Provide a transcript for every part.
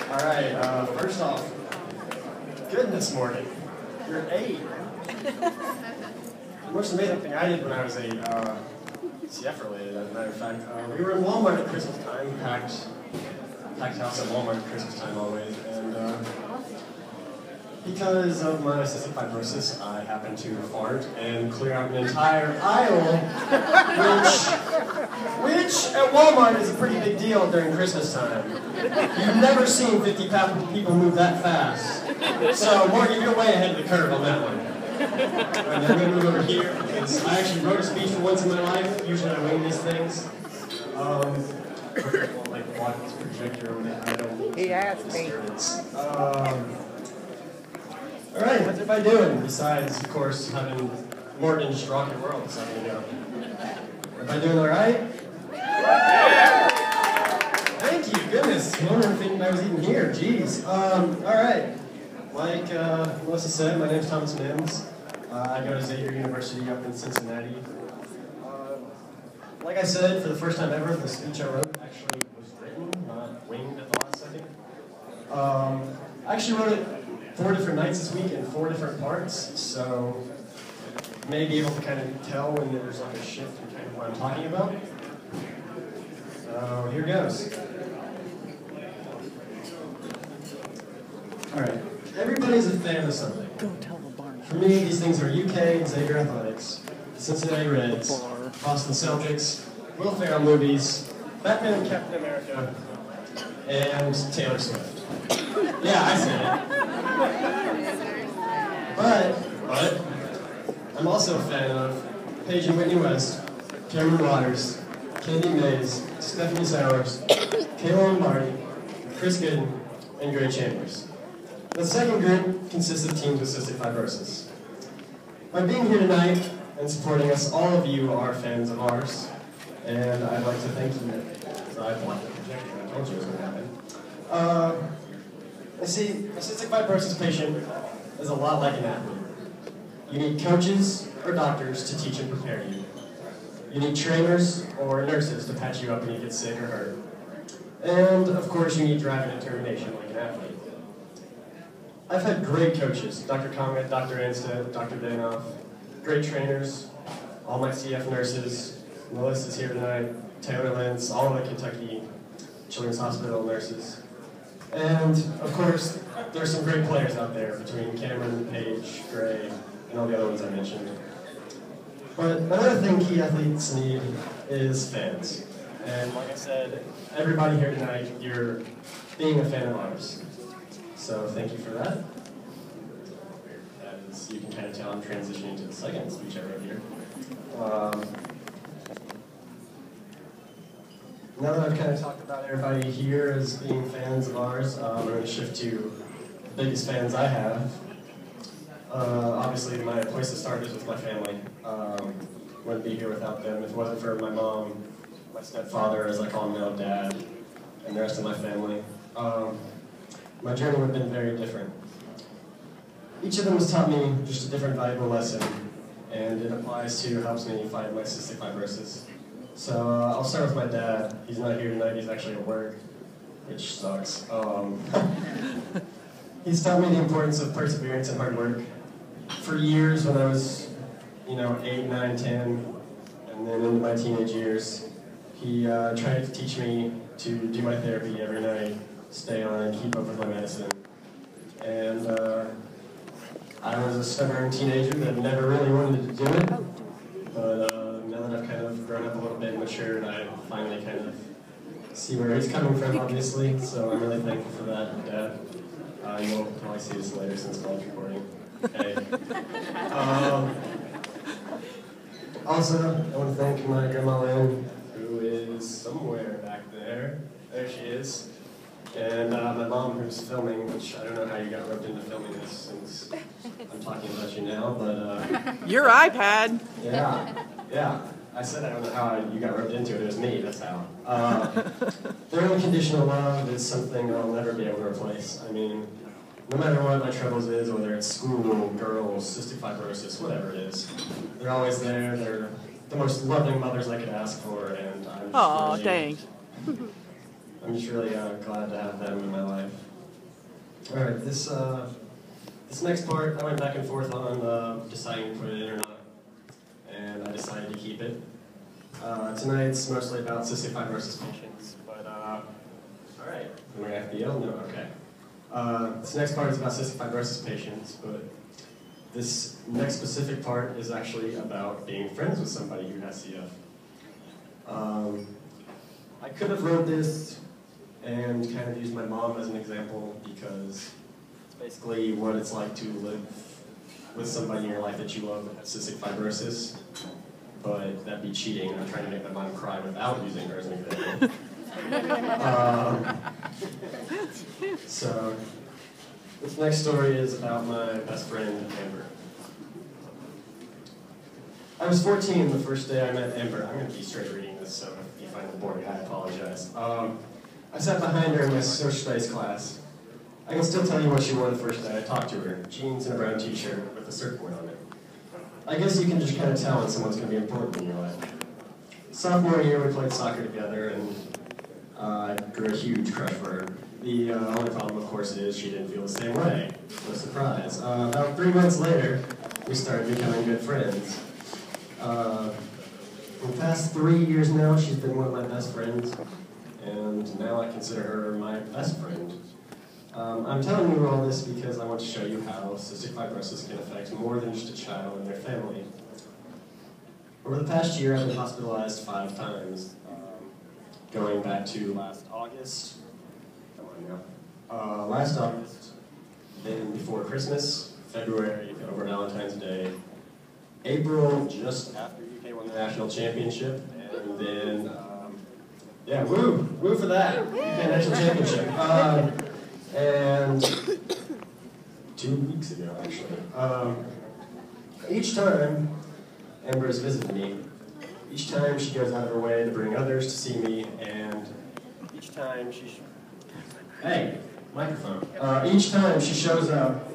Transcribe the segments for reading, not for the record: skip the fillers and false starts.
All right, first off, goodness morning, you're 8. The most amazing thing I did when I was 8, CF related as a matter of fact, we were in Walmart at Christmas time, packed house at Walmart at Christmas time always, and because of my cystic fibrosis, I happened to fart and clear out an entire aisle, which at Walmart is a pretty big deal during Christmas time. You've never seen 50 people move that fast. So, Morgan, you're way ahead of the curve on that one. And I'm going to move over here, because I actually wrote a speech for once in my life. Usually I wing these things. Like, watch this projector over there. I don't need disturbance. Alright, what's everybody doing? Besides, of course, having Morgan just rock your world a second ago. Everybody doing alright? Thank you, goodness. I don't think I was even here, jeez. Alright. Like Melissa said, my name's Thomas Mims. I go to Xavier University up in Cincinnati. Like I said, for the first time ever, the speech I wrote actually was written, not winged at the last second. I actually wrote it 4 different nights this week in 4 different parts, so you may be able to kind of tell when there's like a shift in kind of what I'm talking about. So here goes. Alright, everybody's a fan of something. For me, these things are UK and Xavier Athletics, Cincinnati Reds, Boston Celtics, Will Ferrell movies, Batman and Captain America, and Taylor Swift. Yeah, I said it. But, I'm also a fan of Paige and Whitney West, Cameron Waters, Candy Mays, Stephanie Sowers, Kayla Lombardi, Chris Gooden, and Gray Chambers. The second group consists of teams with cystic fibrosis. By being here tonight and supporting us, all of you are fans of ours, and I'd like to thank you. So I blocked the projector, I told you it was going to happen. You see, a cystic fibrosis patient is a lot like an athlete. You need coaches or doctors to teach and prepare you. You need trainers or nurses to patch you up when you get sick or hurt. And, of course, you need drive and determination like an athlete. I've had great coaches, Dr. Conrad, Dr. Anstead, Dr. Danoff, great trainers, all my CF nurses, Melissa's here tonight, Taylor Lentz, all the Kentucky Children's Hospital nurses. And, of course, there's some great players out there between Cameron, Paige, Gray, and all the other ones I mentioned. But another thing key athletes need is fans. And like I said, everybody here tonight, you're being a fan of ours. So thank you for that. As you can kind of tell, I'm transitioning to the second speech I wrote here. Now that I've kind of talked about everybody here as being fans of ours, I'm going to shift to the biggest fans I have. Obviously, my place to start is with my family. Wouldn't be here without them if it wasn't for my mom, my stepfather, as I call him now, Dad, and the rest of my family. My journey would have been very different. Each of them has taught me just a different valuable lesson, and it applies to, helps me fight my cystic fibrosis. So I'll start with my dad. He's not here tonight, he's actually at work, which sucks. He's taught me the importance of perseverance and hard work. For years when I was, 8, 9, 10, and then into my teenage years, he tried to teach me to do my therapy every night, stay on and keep up with my medicine. And I was a stubborn teenager that never really wanted to do it. But now that I've kind of grown up a little bit and matured, I finally kind of see where he's coming from, obviously. So I'm really thankful for that, Dad. You'll probably see this later since college recording. Okay. Also, I want to thank my grandma Lynn, who is somewhere back there. There she is. And my mom, who's filming, which I don't know how you got roped into filming this since I'm talking about you now, but... Your iPad! Yeah. I said I don't know how you got roped into it. It was me, that's how. Their unconditional love is something I'll never be able to replace. I mean, no matter what my troubles is, whether it's school, girls, cystic fibrosis, whatever it is, they're always there. They're the most loving mothers I could ask for, and I'm just thanks. I'm just really glad to have them in my life. All right, this next part, I went back and forth on deciding to put it in or not, and I decided to keep it. Tonight's mostly about cystic fibrosis patients, but all right, am I gonna have to yell? No, okay. This next part is about cystic fibrosis patients, but this next specific part is actually about being friends with somebody who has CF. I could have wrote this and kind of used my mom as an example because it's basically what it's like to live with somebody in your life that you love that has cystic fibrosis, but that'd be cheating. I'm trying to make my mom cry without using her as an example. So, this next story is about my best friend, Amber. I was 14 the first day I met Amber. I'm going to be straight reading this, so if you find it boring, I apologize. I sat behind her in my social studies class. I can still tell you what she wore the first day I talked to her. Jeans and a brown t-shirt with a surfboard on it. I guess you can just kind of tell when someone's going to be important in your life. Sophomore year, we played soccer together, and I grew a huge crush for her. The only problem, of course, is she didn't feel the same way. No surprise. About 3 months later, we started becoming good friends. For the past 3 years now, she's been one of my best friends, and now I consider her my best friend. I'm telling you all this because I want to show you how cystic fibrosis can affect more than just a child and their family. Over the past year, I've been hospitalized 5 times, going back to last August, then before Christmas, February over Valentine's Day, April just after UK won the national championship, and then, yeah, woo for that, UK national championship. And 2 weeks ago, actually. Each time Amber's visited me, each time she goes out of her way to bring others to see me, and each time hey, microphone. Each time she shows up,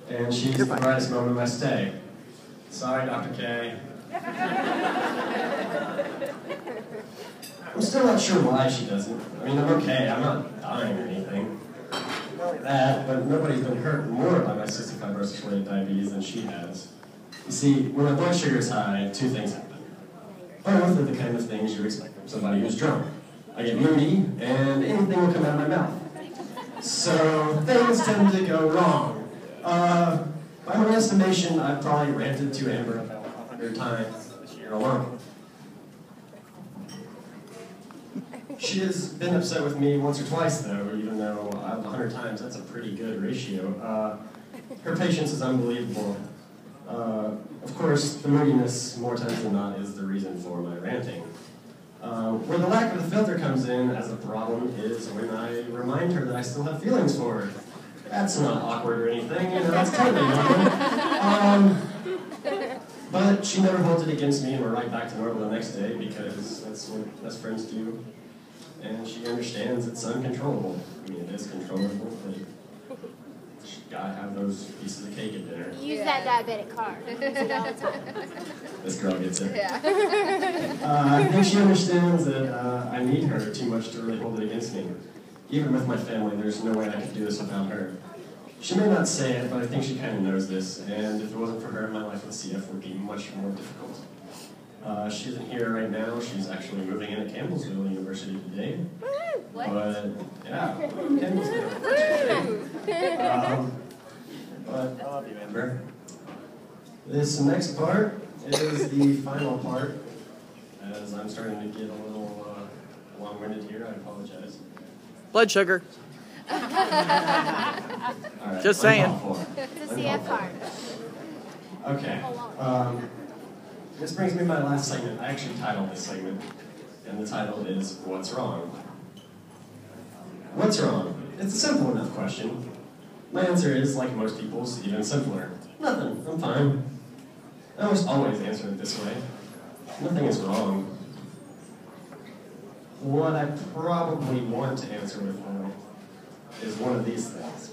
and she's the brightest moment of my stay. Sorry, Dr. K. I'm still not sure why she doesn't. I mean, I'm okay. I'm not dying or anything. Not only that, but nobody's been hurt more by my cystic fibrosis-related diabetes than she has. You see, when my blood sugar is high, 2 things happen. Both are the kind of things you expect from somebody who's drunk. I get moody, and anything will come out of my mouth. So things tend to go wrong. By my estimation, I've probably ranted to Amber about 100 times this year alone. She has been upset with me once or twice, though, even though 100 times, that's a pretty good ratio. Her patience is unbelievable. Of course, the moodiness, more times than not, is the reason for my ranting. Where the lack of the filter comes in as a problem is when I remind her that I still have feelings for her. That's not awkward or anything, you know, that's totally normal. But she never holds it against me, and we're right back to normal the next day because that's what best friends do. And she understands it's uncontrollable. I mean, it is controllable, but you gotta have those pieces of cake at dinner. Use that diabetic card. This girl gets it. Yeah. I think she understands that I need her too much to really hold it against me. Even with my family, there's no way I could do this without her. She may not say it, but I think she kind of knows this, and if it wasn't for her, my life with CF would be much more difficult. She isn't here right now. She's actually moving in at Campbellsville University today. What? But, yeah, Campbellsville. But I love you, Amber. This next part is the final part. As I'm starting to get a little long-winded here, I apologize. Blood sugar. All right, Just saying. It's a CF card. Okay. This brings me to my last segment. I actually titled this segment, and the title is What's Wrong? What's wrong? It's a simple enough question. My answer is, like most people's, even simpler. Nothing. I'm fine. I almost always answer it this way. Nothing is wrong. What I probably want to answer with, though, is one of these things.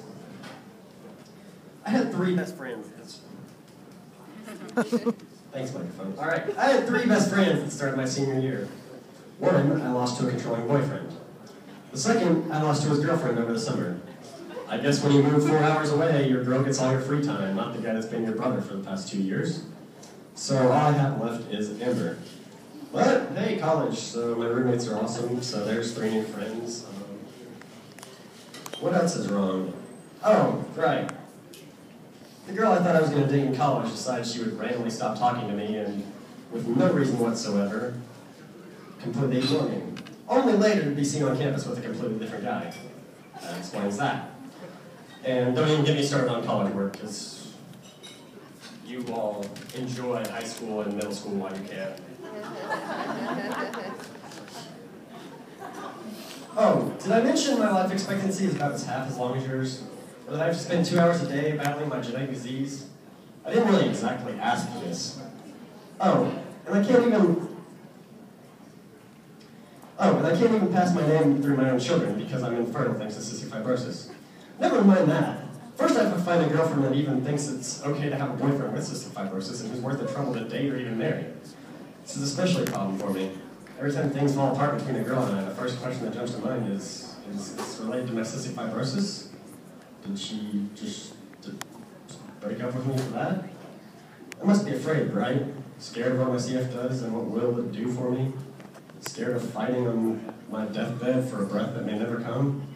I had 3 best friends. Thanks, microphone. All right. I had 3 best friends at the start of my senior year. One I lost to a controlling boyfriend. The second I lost to his girlfriend over the summer. I guess when you move 4 hours away, your girl gets all your free time, not the guy that's been your brother for the past 2 years. So all I have left is Amber. But, hey, college, so my roommates are awesome, so there's 3 new friends. What else is wrong? Oh, right. The girl I thought I was going to date in college decided she would randomly stop talking to me and, with no reason whatsoever, completely ignore me. Only later to be seen on campus with a completely different guy. That explains that. And don't even get me started on college work, because you all enjoy high school and middle school while you can. Oh, did I mention my life expectancy is about half as long as yours? Or that I have to spend 2 hours a day battling my genetic disease? I didn't really exactly ask for this. And I can't even pass my name through my own children because I'm infertile thanks to cystic fibrosis. Never mind that. First I have to find a girlfriend that even thinks it's okay to have a boyfriend with cystic fibrosis and who's worth the trouble to date or even marry. This is especially a problem for me. Every time things fall apart between a girl and I, the first question that jumps to mind is this related to my cystic fibrosis? Did she just break up with me for that? I must be afraid, right? Scared of what my CF does and what will it do for me? Scared of fighting on my deathbed for a breath that may never come?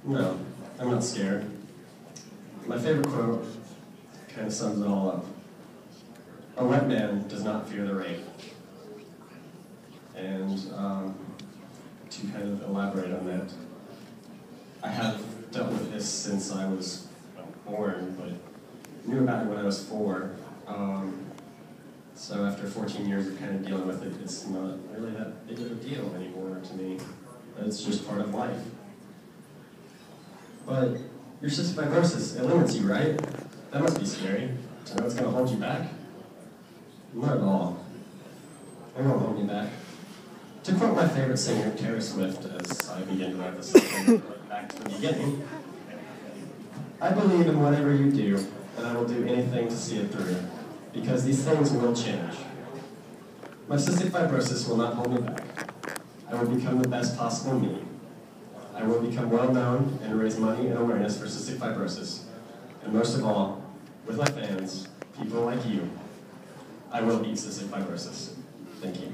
No, I'm not scared. My favorite quote kind of sums it all up. A wet man does not fear the rain. And to kind of elaborate on that, I have dealt with this since I was born, but knew about it when I was 4. So after 14 years of kind of dealing with it, it's not really that big of a deal anymore to me. It's just part of life. But your cystic fibrosis, it limits you, right? That must be scary. To know it's going to hold you back? Not at all. It won't hold me back. To quote my favorite singer, Taylor Swift, as I begin to wrap this up back to the beginning, I believe in whatever you do, and I will do anything to see it through, because these things will change. My cystic fibrosis will not hold me back. I will become the best possible me. I will become well known and raise money and awareness for cystic fibrosis. And most of all, with my fans, people like you, I will beat cystic fibrosis. Thank you.